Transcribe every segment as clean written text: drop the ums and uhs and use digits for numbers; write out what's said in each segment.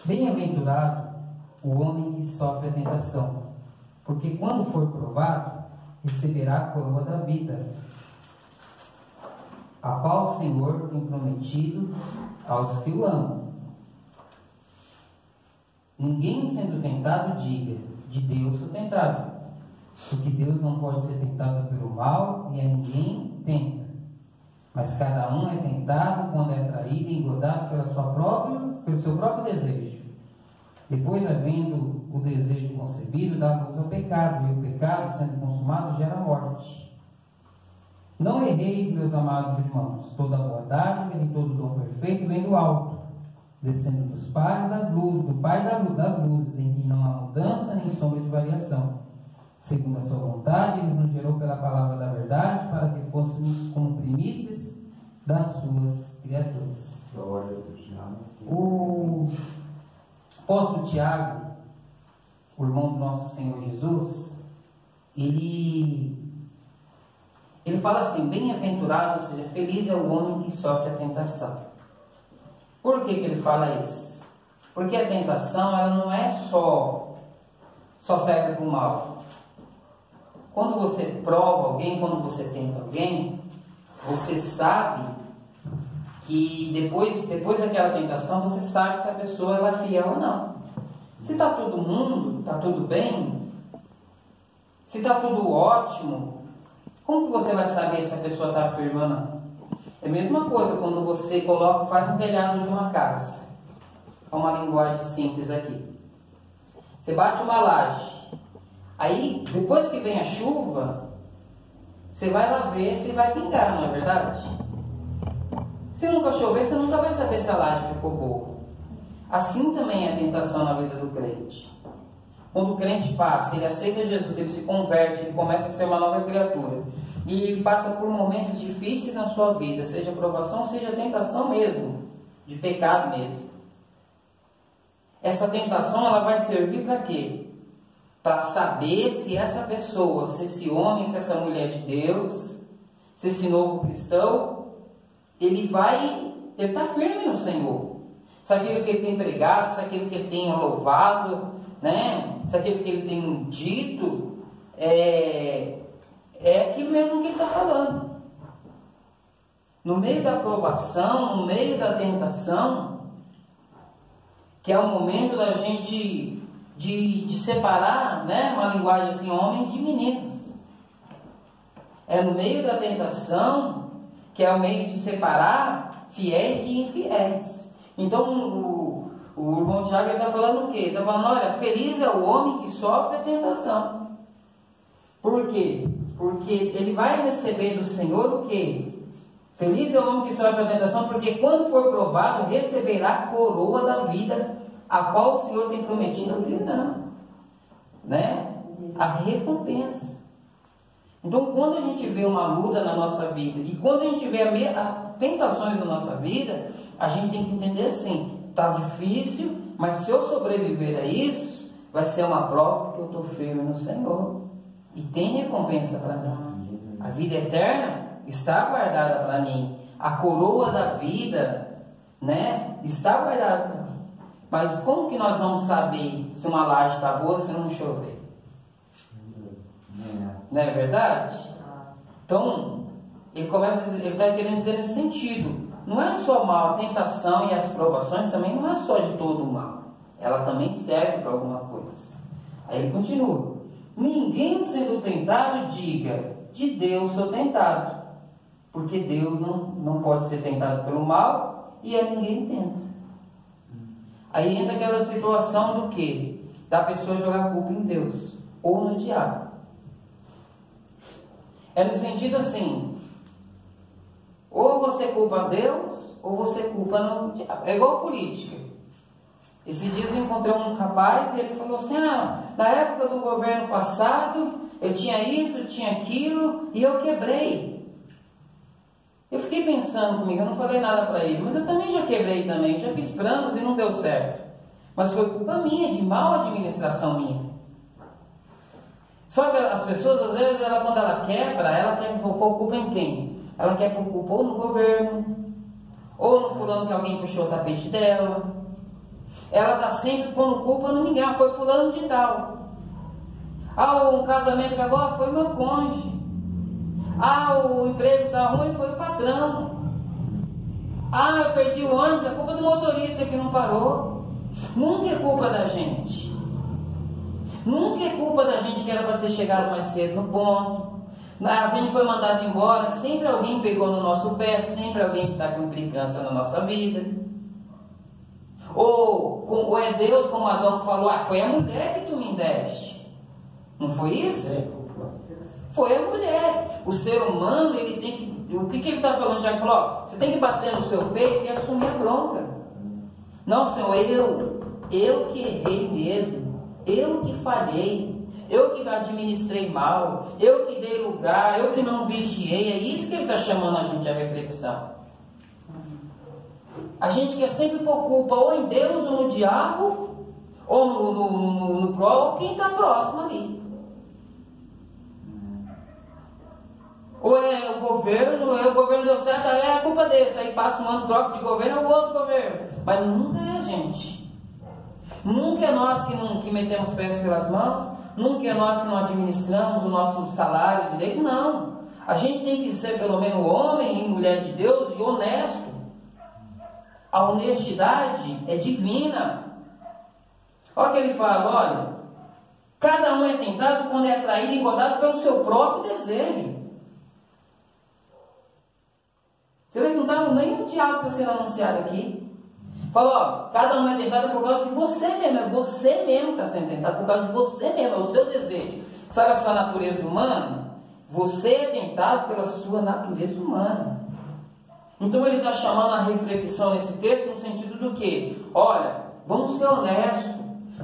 Bem-aventurado o homem que sofre a tentação, porque quando for provado, receberá a coroa da vida, a qual o Senhor tem prometido aos que o amam. Ninguém sendo tentado diga, de Deus sou tentado, porque Deus não pode ser tentado pelo mal e a ninguém tenta. Mas cada um é tentado quando é atraído e engodado pelo seu próprio desejo. Depois, havendo o desejo concebido, dá luz ao pecado, e o pecado, sendo consumado, gera morte. Não erreis, meus amados irmãos, toda boa dádiva e todo dom perfeito vem do alto, descendo dos pares das luzes, do Pai das luzes, em que não há mudança nem sombra de variação. Segundo a sua vontade, Ele nos gerou pela palavra da verdade, para que fôssemos como primícias das suas criaturas. O apóstolo Tiago, o irmão do nosso Senhor Jesus, ele fala assim: bem-aventurado, ou seja, feliz é o homem que sofre a tentação. Por que ele fala isso? Porque a tentação, ela não é só serve para o mal. Quando você prova alguém, quando você tenta alguém, você sabe que depois daquela tentação, você sabe se a pessoa ela é fiel ou não. Se está todo mundo, está tudo bem, se está tudo ótimo, como que você vai saber se a pessoa está firme ou não? É a mesma coisa quando você faz um telhado de uma casa. É uma linguagem simples aqui. Você bate uma laje. Aí, depois que vem a chuva, você vai lá ver se vai pingar, não é verdade? Se nunca chover, você nunca vai saber se a laje ficou boa. Assim também é a tentação na vida do crente. Quando o crente passa, ele aceita Jesus, ele se converte, ele começa a ser uma nova criatura. E ele passa por momentos difíceis na sua vida, seja provação, seja tentação mesmo, de pecado mesmo. Essa tentação, ela vai servir para quê? Para saber se essa pessoa, se esse homem, se essa mulher de Deus, se esse novo cristão, ele está firme no Senhor. Se aquilo que ele tem pregado, se aquilo que ele tem louvado, né? Se aquilo que ele tem dito é aquilo mesmo que ele está falando. No meio da provação, no meio da tentação, que é o momento da gente de separar, né? Uma linguagem assim, homens de meninos. É no meio da tentação que é o meio de separar fiéis de infiéis. Então o irmão Tiago está falando o quê? Está falando, olha, feliz é o homem que sofre a tentação. Por quê? Porque ele vai receber do Senhor o quê? Feliz é o homem que sofre a tentação, porque quando for provado, receberá a coroa da vida, a qual o Senhor tem prometido ao que não, né? A recompensa. Então, quando a gente vê uma luta na nossa vida, e quando a gente vê tentações na nossa vida, a gente tem que entender assim, está difícil, mas se eu sobreviver a isso, vai ser uma prova porque eu estou firme no Senhor. E tem recompensa para mim. A vida eterna está guardada para mim. A coroa da vida, né, está guardada para mim. Mas como que nós vamos saber se uma laje está boa se não chover? Não é verdade? Então, ele está querendo dizer nesse sentido. Não é só mal, a tentação e as provações também não é só de todo o mal. Ela também serve para alguma coisa. Aí ele continua. Ninguém sendo tentado diga, de Deus sou tentado. Porque Deus não pode ser tentado pelo mal e a ninguém tenta. Aí entra aquela situação do quê? Da pessoa jogar a culpa em Deus ou no diabo. É no sentido assim, ou você culpa Deus, ou você culpa no diabo. É igual política. Esses dias eu encontrei um rapaz e ele falou assim, na época do governo passado, eu tinha isso, eu tinha aquilo, e eu quebrei. Eu fiquei pensando comigo, eu não falei nada para ele, mas eu também já quebrei também, já fiz planos e não deu certo. Mas foi culpa minha, de mal administração minha. Só que as pessoas, às vezes, quando ela quebra, ela quer pôr culpa em quem? Ela quer pôr culpa ou no governo, ou no fulano que alguém puxou o tapete dela. ela está sempre pondo culpa no ninguém. Foi fulano de tal. O casamento que agora foi meu cônjuge. O emprego está ruim, foi o patrão. Eu perdi o ônibus, é culpa do motorista que não parou. Nunca é culpa da gente. Nunca é culpa da gente que era para ter chegado mais cedo no ponto. A gente foi mandado embora, sempre alguém pegou no nosso pé, sempre alguém que está com implicância na nossa vida. Ou é Deus, como Adão falou, foi a mulher que tu me deste. Não foi isso? Foi a mulher. O ser humano, ele tem que... O que ele está falando? Já falou, você tem que bater no seu peito e assumir a bronca. Não, Senhor, eu que errei mesmo. Eu que falhei. Eu que administrei mal. Eu que dei lugar. Eu que não vigiei. É isso que ele está chamando a gente à reflexão. A gente quer sempre pôr culpa ou em Deus ou no diabo, ou ou quem está próximo ali. Ou é o governo deu certo, é a culpa desse. Aí passa um ano, troca de governo, é o outro governo. Mas nunca é a gente. Nunca é nós que metemos pés pelas mãos. Nunca é nós que não administramos o nosso salário direito. Não. A gente tem que ser pelo menos homem e mulher de Deus e honesto. A honestidade é divina. Olha o que ele fala, olha. Cada um é tentado quando é atraído e engodado pelo seu próprio desejo. Você vê que não está nem o diabo para ser anunciado aqui. Fala, cada um é tentado por causa de você mesmo. É você mesmo que está sendo tentado por causa de você mesmo. É o seu desejo. Sabe a sua natureza humana? Você é tentado pela sua natureza humana. Então ele está chamando a reflexão nesse texto no sentido do quê? Olha, vamos ser honestos.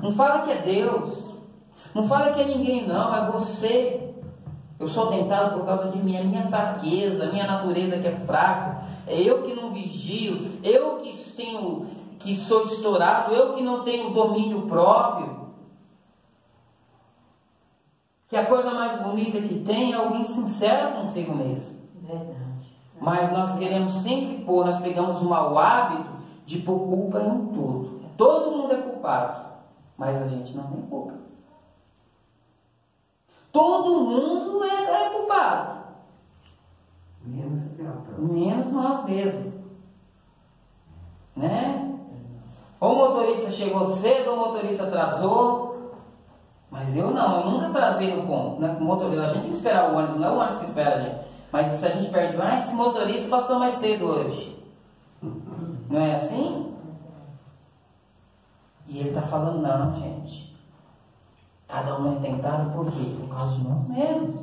Não fala que é Deus. Não fala que é ninguém não. É você. Eu sou tentado por causa de minha fraqueza, minha natureza que é fraca. É eu que não vigio. Eu que sou estourado. Eu que não tenho domínio próprio. Que a coisa mais bonita que tem é alguém sincero consigo mesmo. Verdade. Mas nós queremos sempre pôr, nós pegamos o mau hábito de pôr culpa em tudo. Todo mundo é culpado, mas a gente não tem culpa. Todo mundo é culpado. Menos nós mesmos. Né? Ou o motorista chegou cedo, ou o motorista atrasou. Mas eu nunca atrasei no ponto. Né? O motorista, a gente tem que esperar o ônibus, não é o ônibus que espera a gente. Mas se a gente perde, esse motorista passou mais cedo hoje. Não é assim? E ele está falando, não, gente. Cada um é tentado por quê? Por causa de nós mesmos.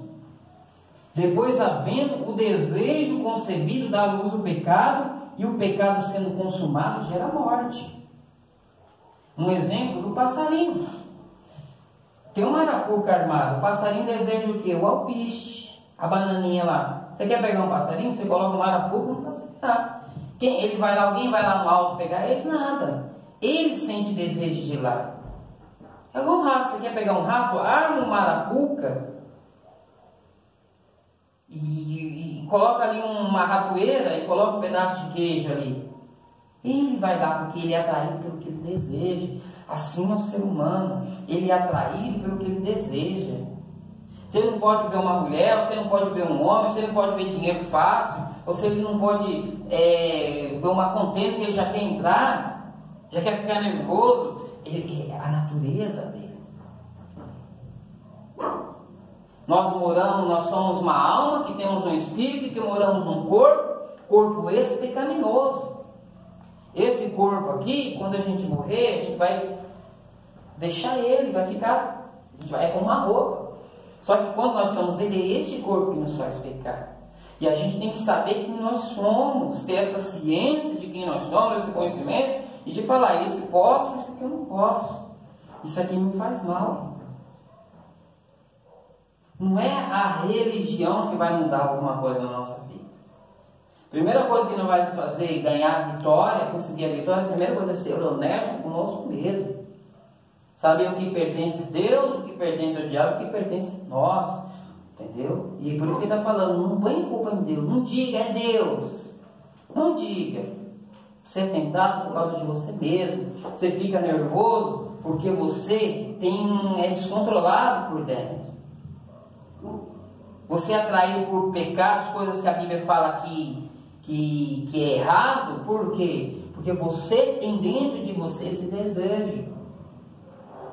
Depois, havendo o desejo concebido, dá à luz o pecado, e o pecado sendo consumado gera morte. Um exemplo do passarinho. Tem uma arapuca armada. O passarinho deseja o quê? O alpiste, a bananinha lá. Você quer pegar um passarinho? Você coloca uma arapuca, não passa nada. Alguém vai lá no alto pegar ele? Nada. Ele sente desejo de ir lá. É igual um rato. Você quer pegar um rato? Arma uma arapuca e coloca ali uma ratoeira e coloca um pedaço de queijo ali. Ele vai lá porque ele é atraído pelo que ele deseja. Assim é o ser humano. Ele é atraído pelo que ele deseja. Você não pode ver uma mulher, você não pode ver um homem, você não pode ver dinheiro fácil, você não pode ver uma contenda que ele já quer entrar, já quer ficar nervoso. É a natureza dele. Nós somos uma alma que temos um espírito e que moramos num corpo esse pecaminoso. Esse corpo aqui, quando a gente morrer, a gente vai deixar ele, vai ficar, é como uma roupa. Só que quando nós somos ele, é este corpo que nos faz pecar. E a gente tem que saber quem nós somos, ter essa ciência de quem nós somos, esse conhecimento, e de falar, esse posso, isso aqui eu não posso. Isso aqui me faz mal. Não é a religião que vai mudar alguma coisa na nossa vida. Primeira coisa que nós vamos fazer é ganhar a vitória, conseguir a vitória, a primeira coisa é ser honesto conosco mesmo. Saber o que pertence a Deus, o que pertence ao diabo, o que pertence a nós. Entendeu? E por isso que ele está falando, não põe culpa em Deus. Não diga, é Deus. Não diga. Você é tentado por causa de você mesmo. Você fica nervoso porque você é descontrolado por dentro. Você é atraído por pecados, coisas que a Bíblia fala que é errado. Por quê? Porque você tem dentro de você esse desejo.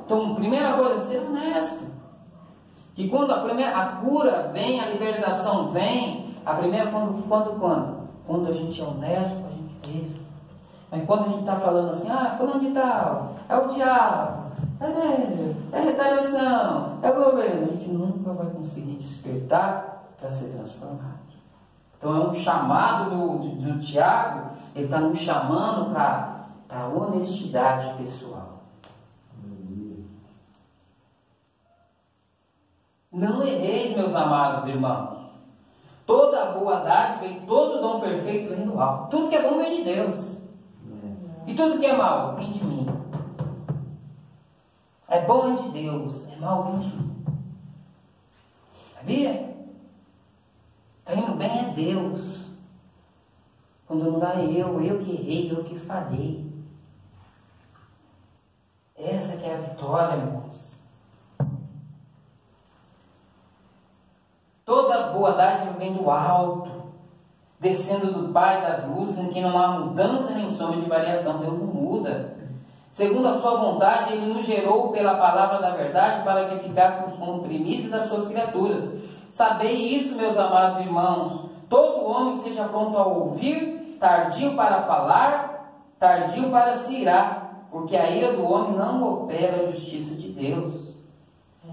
Então, a primeira coisa é ser honesto. Que quando a cura vem, a libertação vem, a primeira quando a gente é honesto com a gente mesmo. Mas quando a gente está falando assim, fulano de tal, é o diabo, é retaliação, é o governo, a gente nunca vai conseguir despertar para ser transformado. Então é um chamado do Tiago, ele está nos chamando para a honestidade pessoal. Não erreis, meus amados irmãos. Toda boa dádiva e todo dom perfeito vem do alto. Tudo que é bom vem de Deus. E tudo que é mal vem de mim. É bom vem de Deus, é mal vem de mim. Sabia? Está indo bem é Deus. Quando não dá eu que errei, eu que falhei. Essa que é a vitória, irmãos. Toda boa dádiva vem do alto, descendo do Pai das luzes, em que não há mudança nem sombra de variação. Deus não muda. Segundo a sua vontade, Ele nos gerou pela palavra da verdade, para que ficássemos como primícias das suas criaturas. Sabei isso, meus amados irmãos. Todo homem seja pronto a ouvir, tardio para falar, tardio para se irar, porque a ira do homem não opera a justiça de Deus.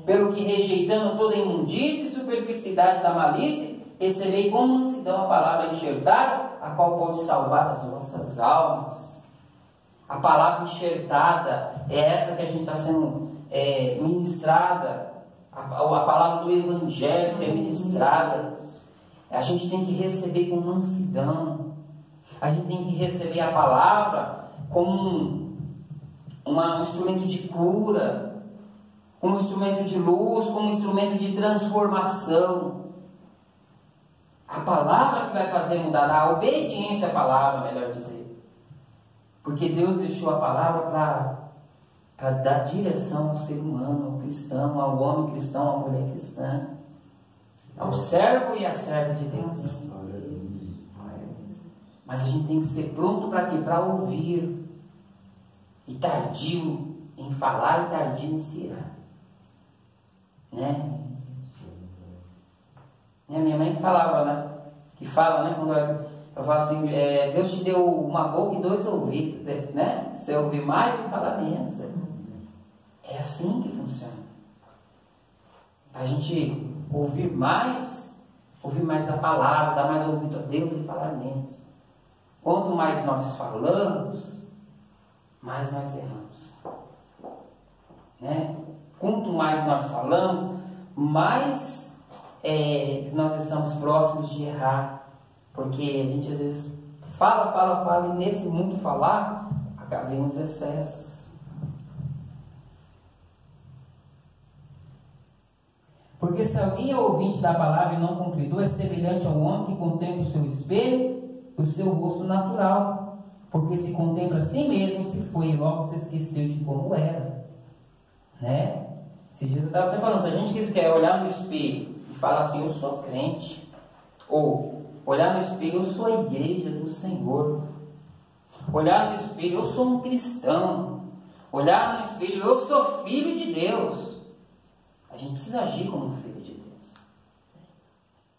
Pelo que, rejeitando toda imundície e superficialidade da malícia, recebei com mansidão a palavra enxertada, a qual pode salvar as vossas almas. A palavra enxertada é essa que a gente está sendo ministrada. A palavra do Evangelho que é ministrada. A gente tem que receber com mansidão. A gente tem que receber a palavra como um instrumento de cura, como instrumento de luz, como instrumento de transformação. A palavra que vai fazer mudar, a obediência à palavra, melhor dizer. Porque Deus deixou a palavra para dar direção ao ser humano, ao cristão, ao homem cristão, à mulher cristã, ao servo e à serva de Deus. Mas a gente tem que ser pronto para quê? Para ouvir. E tardio em falar e tardio em se irar. Né? Minha mãe que falava, né? Que fala, né? Quando eu falo assim, Deus te deu uma boca e 2 ouvidos, né? Você ouvir mais e falar menos. É assim que funciona. A gente ouvir mais a palavra, dar mais ouvido a Deus e falar menos. Quanto mais nós falamos, mais nós erramos. Né? Quanto mais nós falamos, mais nós estamos próximos de errar. Porque a gente às vezes fala, e nesse muito falar, vem os excessos. Porque se alguém é ouvinte da palavra e não cumpridor, é semelhante ao homem que contempla o seu espelho e o seu rosto natural. Porque se contempla a si mesmo, se foi e logo se esqueceu de como era. Né? Esses dias eu estava até falando, se a gente quer olhar no espelho e falar assim, eu sou crente, ou olhar no espelho, eu sou a igreja do Senhor. Olhar no espelho, eu sou um cristão. Olhar no espelho, eu sou filho de Deus. A gente precisa agir como um filho de Deus.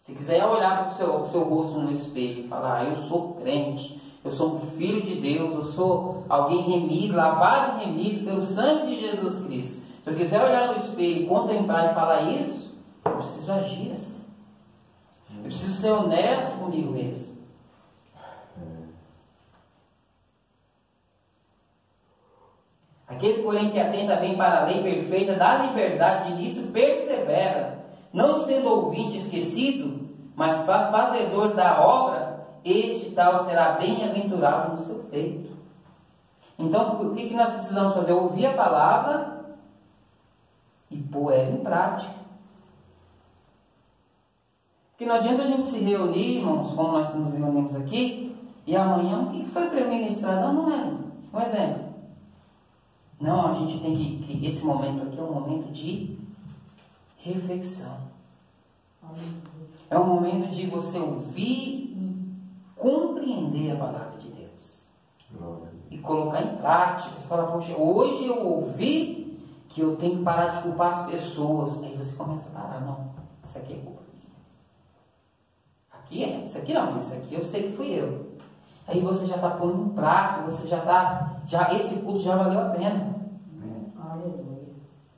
Se quiser olhar para o seu rosto no espelho e falar, eu sou crente, eu sou um filho de Deus, eu sou alguém remido, lavado e remido pelo sangue de Jesus Cristo. Se eu quiser olhar no espelho, contemplar e falar isso, eu preciso agir assim. Eu preciso ser honesto comigo mesmo. Aquele, porém, que atenta bem para a lei perfeita da liberdade, nisso persevera, não sendo ouvinte esquecido, mas fazedor da obra, este tal será bem-aventurado no seu feito. Então, o que nós precisamos fazer? Ouvir a palavra e pôr ela em prática. Porque não adianta a gente se reunir, irmãos, como nós nos reunimos aqui, E amanhã, o que foi para eu ministrar? Não lembro. Um exemplo. Não, a gente tem que esse momento aqui é um momento de reflexão. É um momento de você ouvir e compreender a palavra de Deus. E colocar em prática. Você fala, poxa, hoje eu ouvi que eu tenho que parar de culpar as pessoas. Aí você começa a parar. Não, isso aqui é culpa minha. Isso aqui não, isso aqui eu sei que fui eu. Aí você já está pondo em prática, você já está, esse culto já valeu a pena.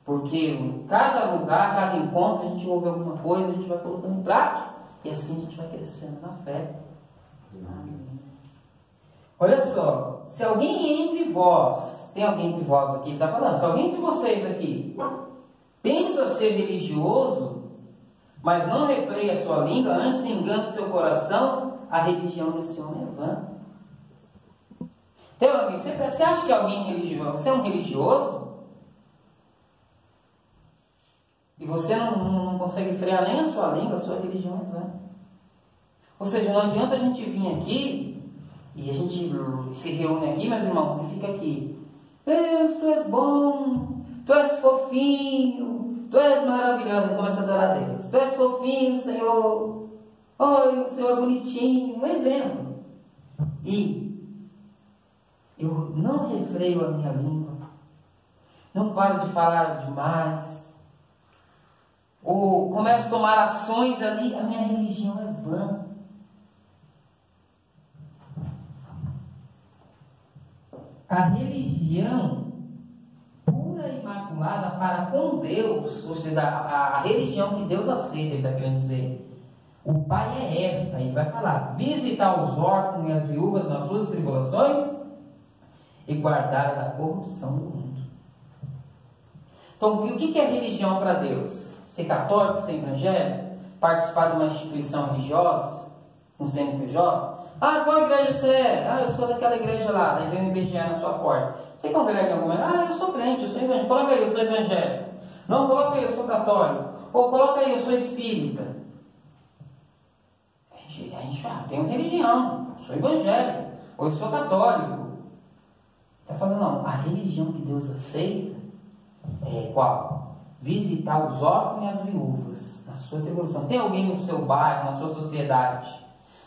Porque em cada lugar, cada encontro, a gente ouve alguma coisa, a gente vai colocando em prática. E assim a gente vai crescendo na fé. Amém. Olha só, se alguém entre vós, tem alguém entre vós aqui que está falando, se alguém entre vocês aqui pensa ser religioso, mas não refreia a sua língua, antes engana o seu coração, a religião desse homem é vã. Tem alguém, você acha que alguém é religioso? Você é um religioso? E você não consegue frear nem a sua língua, a sua religião é vã. Ou seja, não adianta a gente vir aqui e a gente se reúne aqui, meus irmãos, e fica aqui. Deus, tu és bom, tu és fofinho, tu és maravilhoso. Começa a adorar a Deus. Tu és fofinho, Senhor. Olha, o Senhor é bonitinho. Um exemplo. E eu não refreio a minha língua, não paro de falar demais, ou começo a tomar ações ali, a minha religião é vã. A religião pura e imaculada para com Deus, ou seja, a religião que Deus aceita, ele está querendo dizer. O Pai é esta, ele vai falar: visitar os órfãos e as viúvas nas suas tribulações e guardar da corrupção do mundo. Então, o que é religião para Deus? Ser católico, ser evangélico? Participar de uma instituição religiosa? Um CNPJ? Ah, qual igreja você é? Ah, eu sou daquela igreja lá. Daí vem um IBGE na sua porta. Você congrega em alguma? Ah, eu sou crente, eu sou evangélico. Coloca aí, eu sou evangélico. Não, coloca aí, eu sou católico. Ou coloca aí, eu sou espírita. A gente tem uma religião. Eu sou evangélico. Ou eu sou católico. Está falando, não. A religião que Deus aceita é qual? Visitar os órfãos e as viúvas na sua tribulação. Tem alguém no seu bairro, na sua sociedade,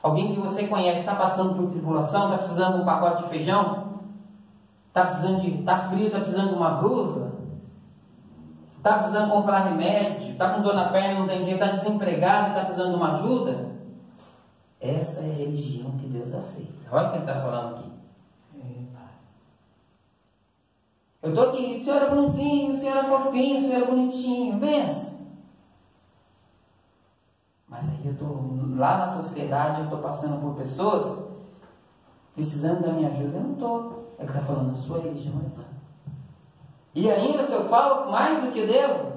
alguém que você conhece, está passando por tribulação, está precisando de um pacote de feijão, está frio, está precisando de uma blusa, está precisando comprar remédio, está com dor na perna, não tem dinheiro, está desempregado, está precisando de uma ajuda? Essa é a religião que Deus aceita. Olha o que ele está falando aqui. Eu estou aqui, o senhor é bonzinho, o senhor é fofinho, o senhor é bonitinho, benção. Mas aí eu estou lá na sociedade, eu estou passando por pessoas precisando da minha ajuda. Eu não estou. Ele está falando, a sua religião é vã. E ainda se eu falo mais do que devo,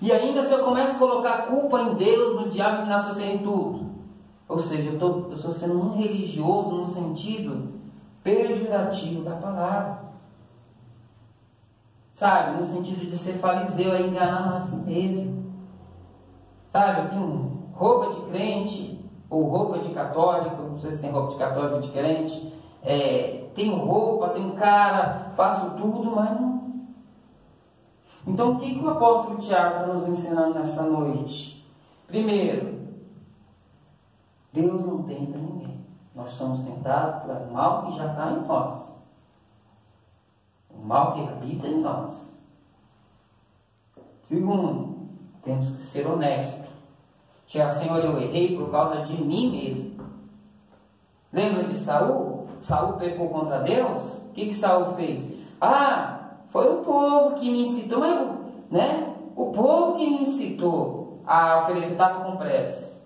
e ainda se eu começo a colocar culpa em Deus, no diabo e na sociedade, em tudo. Ou seja, eu estou sendo um religioso no sentido pejorativo da palavra. Sabe, no sentido de ser fariseu, é enganar a si mesmo. Sabe, eu tenho roupa de crente, ou roupa de católico, não sei se tem roupa de católico ou de crente, tenho roupa, tenho cara, faço tudo, mas não. Então, o que o apóstolo Tiago está nos ensinando nessa noite? Primeiro, Deus não tenta ninguém. Nós somos tentados pelo mal que já está em nós. O mal que habita em nós. Segundo, temos que ser honestos. Senhor, eu errei por causa de mim mesmo. Lembra de Saul? Saul pecou contra Deus? O que Saul fez? Ah, foi o povo que me incitou, né? O povo que me incitou a oferecer tapa com prece.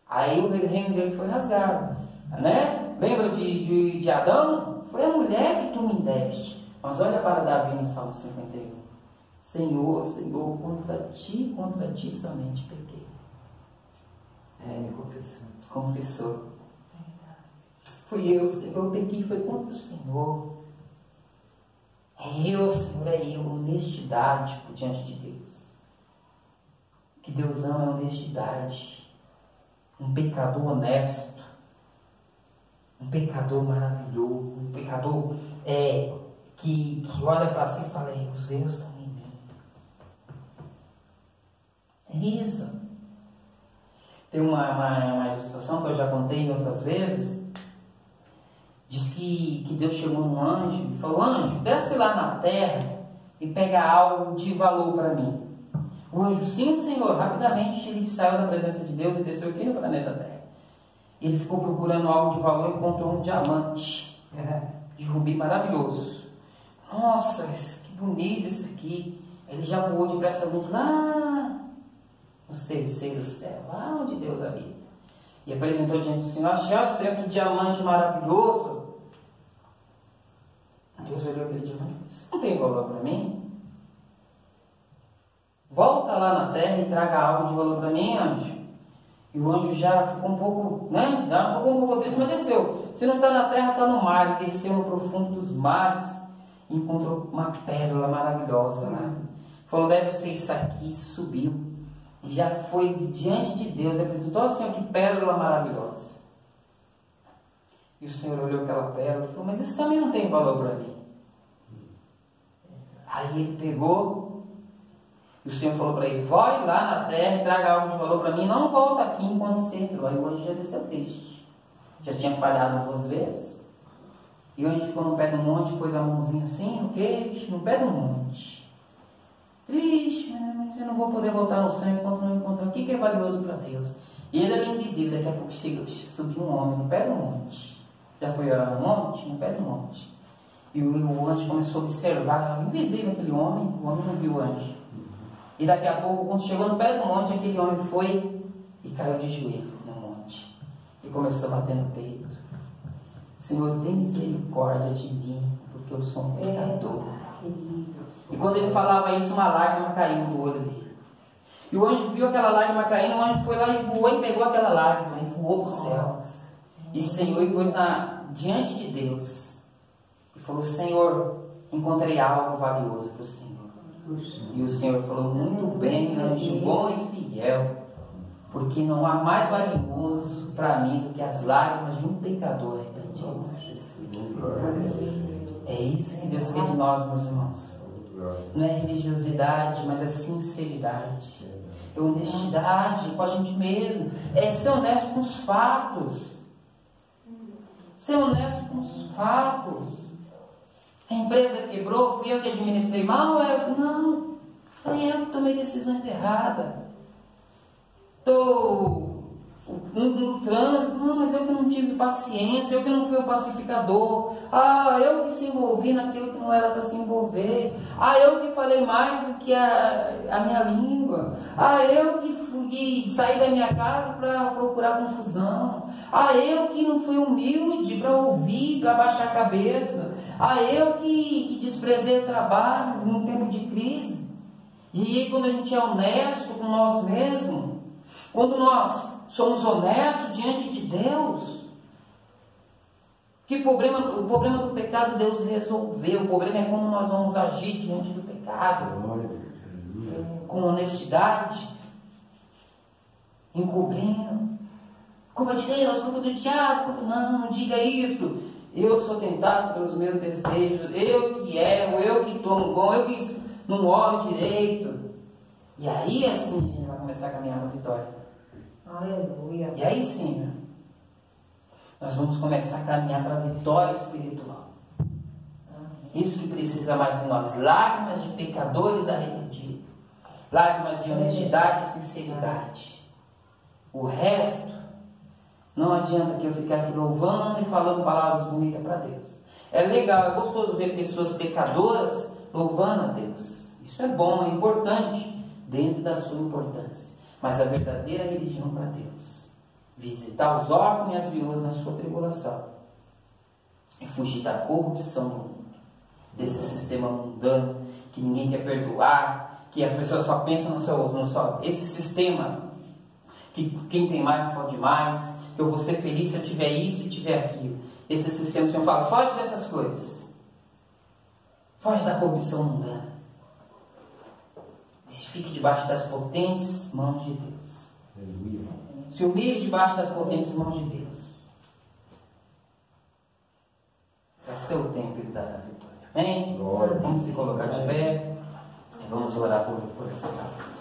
Aí o reino dele foi rasgado, né? Lembra de Adão? Foi a mulher que tu me deste. Mas olha para Davi no Salmo 51. Senhor, Senhor, contra ti somente pequei. Ele confessou. Confessou. Fui eu, Senhor, eu pequei, foi contra o Senhor. Senhor, é eu, honestidade diante de Deus. O que Deus ama é honestidade. um pecador honesto, um pecador maravilhoso, um pecador que olha para si e fala, os erros estão em mim. É isso. Tem uma ilustração que eu já contei outras vezes. Diz que Deus chegou num anjo e falou, anjo, desce lá na terra e pega algo de valor para mim. O anjo, sim, Senhor. Rapidamente ele saiu da presença de Deus e desceu aqui no planeta Terra. Ele ficou procurando algo de valor e encontrou um diamante de rubi maravilhoso. Nossa, que bonito isso aqui. Ele já voou depressamente lá no seio do céu, lá onde Deus habita. E apresentou diante do Senhor, achado, Senhor, que diamante maravilhoso. Deus olhou aquele diamante e disse, isso não tem valor para mim? Volta lá na terra e traga algo de valor para mim, anjo. E o anjo já ficou um pouco, né? Já ficou um pouco triste, mas desceu. Se não está na terra, está no mar. Ele desceu no profundo dos mares e encontrou uma pérola maravilhosa lá. Falou, deve ser isso aqui. Subiu. E já foi diante de Deus. Apresentou assim, ó, que pérola maravilhosa. E o Senhor olhou aquela pérola e falou, mas isso também não tem valor para mim. Aí ele pegou, e o Senhor falou para ele, vai lá na terra e traga algo de valor para mim, não volta aqui enquanto você entrou. Aí o anjo já desceu triste, já tinha falhado 2 vezes, e o anjo ficou no pé do monte, pôs a mãozinha assim, no queixo, no pé do monte, triste, mas eu não vou poder voltar no céu enquanto não encontrar o que é valioso para Deus. E ele era invisível, daqui a pouco subiu um homem no pé do monte, já foi orar no monte, no pé do monte. E o anjo começou a observar, invisível aquele homem, o homem não viu o anjo. E daqui a pouco, quando chegou no pé do monte, aquele homem foi e caiu de joelho no monte. E começou a bater no peito. Senhor, tem misericórdia de mim, porque eu sou um pecador. E quando ele falava isso, uma lágrima caiu do olho dele. E o anjo viu aquela lágrima caindo, o anjo foi lá e voou e pegou aquela lágrima e voou para o céu. E Senhor, e pôs diante de Deus. E falou, Senhor, encontrei algo valioso para o Senhor. E o Senhor falou, muito bem, anjo bom e fiel, porque não há mais valioso para mim do que as lágrimas de um pecador arrependido. É isso que Deus quer de nós, meus irmãos. Não é religiosidade, mas é sinceridade. É honestidade com a gente mesmo. É ser honesto com os fatos. Ser honesto com os fatos. A empresa quebrou, fui eu que administrei mal? Não, foi eu que tomei decisões erradas. Estou no trânsito, não, mas eu que não tive paciência, eu que não fui o pacificador. Eu que se envolvi naquilo que não era para se envolver. Eu que falei mais do que a minha língua. Eu que saí da minha casa para procurar confusão. Eu que não fui humilde para ouvir, para baixar a cabeça. Eu que desprezei o trabalho num tempo de crise. E aí, quando a gente é honesto com nós mesmos, quando nós somos honestos diante de Deus, que o problema do pecado Deus resolveu. O problema é como nós vamos agir diante do pecado. Com honestidade, encobrindo. Culpa de Deus, culpa do diabo, não diga isso. Eu sou tentado pelos meus desejos, eu que erro, eu que tomo bom, eu que não oro direito. E aí assim a gente vai começar a caminhar na vitória. Aleluia. E aí sim, nós vamos começar a caminhar para a vitória espiritual. Isso que precisa mais de nós, lágrimas de pecadores arrependidos, lágrimas de honestidade e sinceridade. O resto, não adianta que eu ficar aqui louvando e falando palavras bonitas para Deus. É legal, é gostoso ver pessoas pecadoras louvando a Deus. Isso é bom, é importante, dentro da sua importância. Mas a verdadeira religião para Deus, visitar os órfãos e as viúvas na sua tribulação, e fugir da corrupção do mundo, desse sistema mundano, que ninguém quer perdoar, que a pessoa só pensa no seu esse sistema, que quem tem mais pode mais, que eu vou ser feliz se eu tiver isso e tiver aquilo. Esse sistema, o Senhor fala, foge dessas coisas, foge da corrupção mundana. Fique debaixo das potentes mãos de Deus. Aleluia. se humilhe debaixo das potentes mãos de Deus. É seu tempo de dar a vitória. Amém? Glória. Vamos se colocar de pé e vamos orar por essa casa.